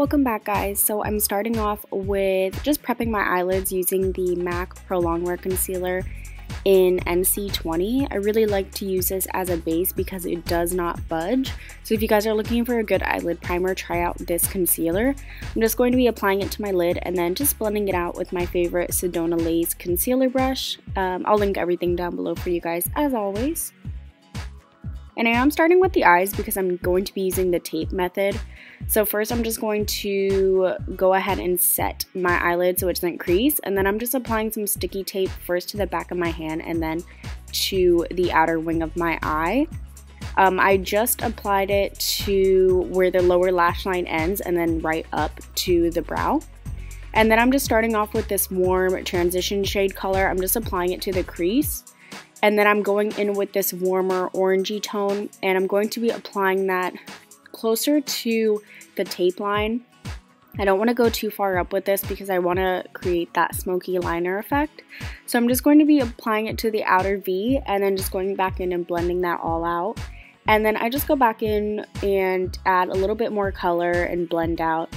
Welcome back, guys. So I'm starting off with just prepping my eyelids using the MAC Pro Longwear Concealer in NC20. I really like to use this as a base because it does not budge. So if you guys are looking for a good eyelid primer, try out this concealer. I'm just going to be applying it to my lid and then just blending it out with my favorite Sedona Lace concealer brush. I'll link everything down below for you guys as always. And I am starting with the eyes because I'm going to be using the tape method. So first I'm just going to go ahead and set my eyelid so it doesn't crease, and then I'm just applying some sticky tape first to the back of my hand and then to the outer wing of my eye. I just applied it to where the lower lash line ends and then right up to the brow. And then I'm just starting off with this warm transition shade color. I'm just applying it to the crease. And then I'm going in with this warmer orangey tone, and I'm going to be applying that closer to the tape line. I don't want to go too far up with this because I want to create that smoky liner effect. So I'm just going to be applying it to the outer V and then just going back in and blending that all out. And then I just go back in and add a little bit more color and blend out.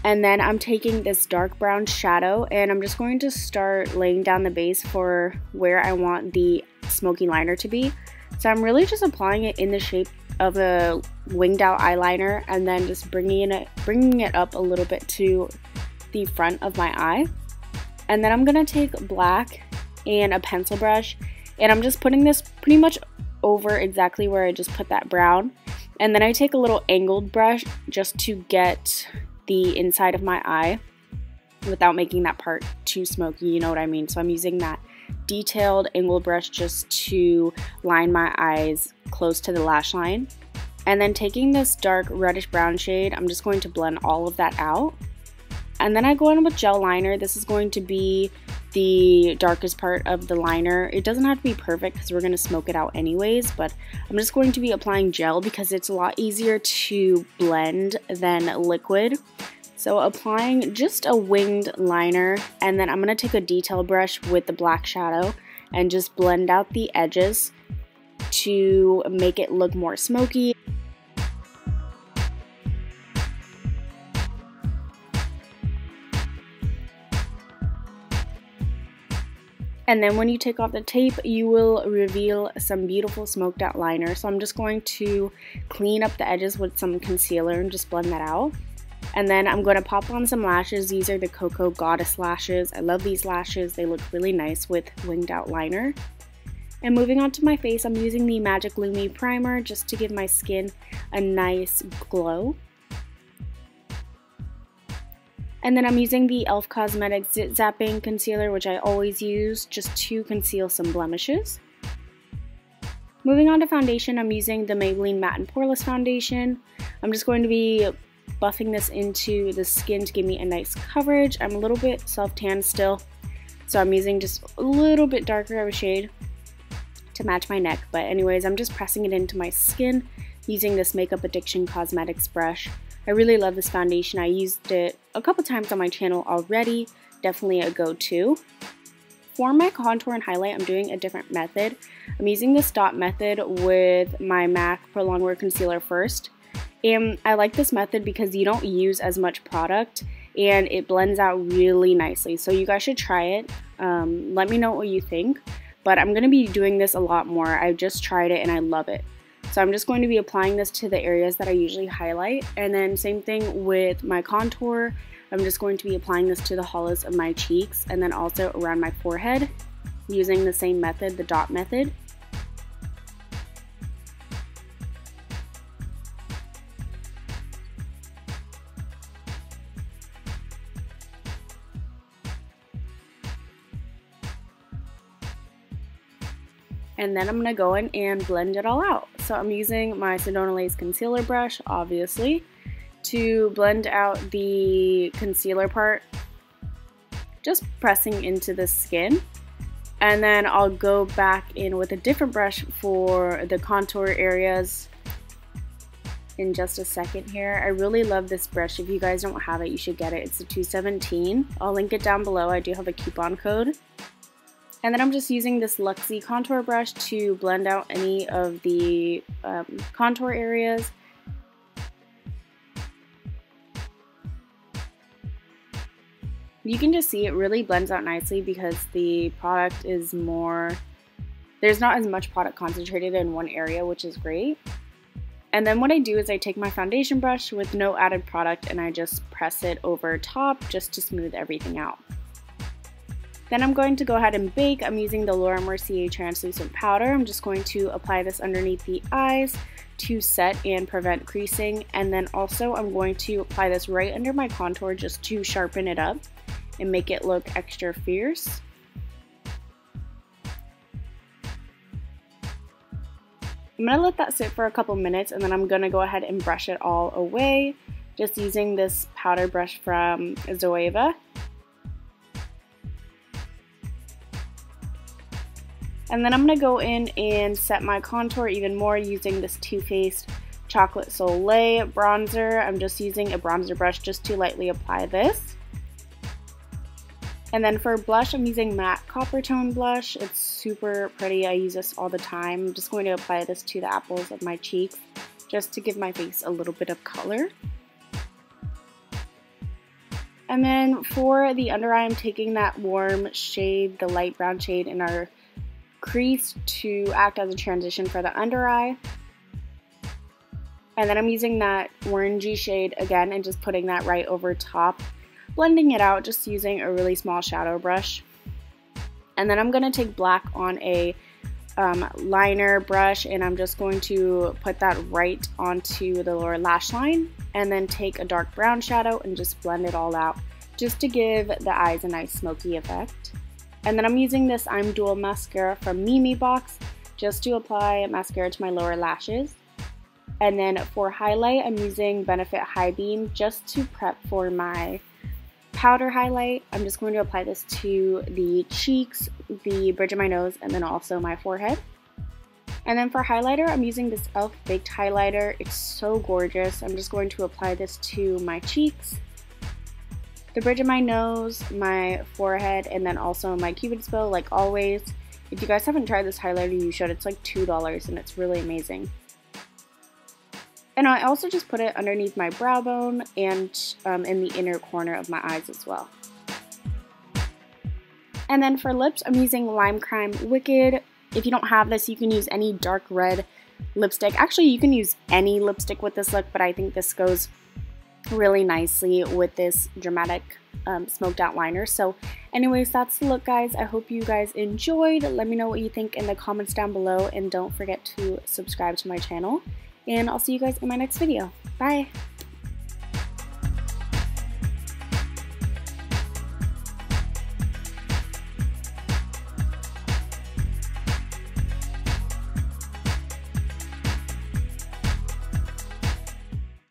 And then I'm taking this dark brown shadow and I'm just going to start laying down the base for where I want the smoky liner to be. So I'm really just applying it in the shape of a winged out eyeliner and then just bringing it up a little bit to the front of my eye. And then I'm going to take black and a pencil brush and I'm just putting this pretty much over exactly where I just put that brown. And then I take a little angled brush just to get the inside of my eye without making that part too smoky, you know what I mean? So I'm using that detailed angled brush just to line my eyes close to the lash line. And then taking this dark reddish brown shade, I'm just going to blend all of that out. And then I go in with gel liner. This is going to be the darkest part of the liner. It doesn't have to be perfect because we're going to smoke it out anyways, but I'm just going to be applying gel because it's a lot easier to blend than liquid. So applying just a winged liner, and then I'm going to take a detail brush with the black shadow and just blend out the edges to make it look more smoky. And then when you take off the tape, you will reveal some beautiful smoked out liner. So I'm just going to clean up the edges with some concealer and just blend that out. And then I'm going to pop on some lashes. These are the Koko Goddess lashes. I love these lashes. They look really nice with winged out liner. And moving on to my face, I'm using the Magic Lumi primer just to give my skin a nice glow. And then I'm using the e.l.f. Cosmetics Zapping concealer, which I always use just to conceal some blemishes. Moving on to foundation, I'm using the Maybelline Matte and Poreless foundation. I'm just going to be buffing this into the skin to give me a nice coverage. I'm a little bit self-tan still, so I'm using just a little bit darker of a shade to match my neck. But anyways, I'm just pressing it into my skin using this Makeup Addiction Cosmetics brush. I really love this foundation. I used it a couple times on my channel already. Definitely a go-to. For my contour and highlight, I'm doing a different method. I'm using this dot method with my MAC Pro Longwear Concealer first. And I like this method because you don't use as much product and it blends out really nicely. So you guys should try it. Let me know what you think. But I'm going to be doing this a lot more. I just tried it and I love it. So I'm just going to be applying this to the areas that I usually highlight. And then same thing with my contour. I'm just going to be applying this to the hollows of my cheeks and then also around my forehead using the same method, the dot method. And then I'm going to go in and blend it all out. So I'm using my Sedona Lace concealer brush, obviously, to blend out the concealer part, just pressing into the skin. And then I'll go back in with a different brush for the contour areas in just a second here. I really love this brush. If you guys don't have it, you should get it. It's a 217. I'll link it down below. I do have a coupon code. And then I'm just using this Luxie contour brush to blend out any of the contour areas. You can just see it really blends out nicely because the product is more, there's not as much product concentrated in one area, which is great. And then what I do is I take my foundation brush with no added product and I just press it over top just to smooth everything out. Then I'm going to go ahead and bake. I'm using the Laura Mercier translucent powder. I'm just going to apply this underneath the eyes to set and prevent creasing. And then also I'm going to apply this right under my contour just to sharpen it up and make it look extra fierce. I'm going to let that sit for a couple minutes and then I'm going to go ahead and brush it all away just using this powder brush from Zoeva. And then I'm going to go in and set my contour even more using this Too Faced Chocolate Soleil bronzer. I'm just using a bronzer brush just to lightly apply this. And then for blush, I'm using matte copper tone blush. It's super pretty. I use this all the time. I'm just going to apply this to the apples of my cheeks just to give my face a little bit of color. And then for the under eye, I'm taking that warm shade, the light brown shade in our crease to act as a transition for the under eye. And then I'm using that orangey shade again and just putting that right over top, blending it out just using a really small shadow brush. And then I'm going to take black on a liner brush and I'm just going to put that right onto the lower lash line and then take a dark brown shadow and just blend it all out just to give the eyes a nice smoky effect. And then I'm using this I'm Dual mascara from Mimi Box just to apply mascara to my lower lashes. And then for highlight, I'm using Benefit High Beam just to prep for my powder highlight. I'm just going to apply this to the cheeks, the bridge of my nose, and then also my forehead. And then for highlighter, I'm using this e.l.f. Baked Highlighter. It's so gorgeous. I'm just going to apply this to my cheeks, the bridge of my nose, my forehead, and then also my Cupid's bow, like always. If you guys haven't tried this highlighter, you should. It's like $2 and it's really amazing. And I also just put it underneath my brow bone and in the inner corner of my eyes as well. And then for lips, I'm using Lime Crime Wicked. If you don't have this, you can use any dark red lipstick. Actually, you can use any lipstick with this look, but I think this goes really nicely with this dramatic smoked out liner. So anyways, that's the look, guys. I hope you guys enjoyed. Let me know what you think in the comments down below and don't forget to subscribe to my channel. And I'll see you guys in my next video. Bye!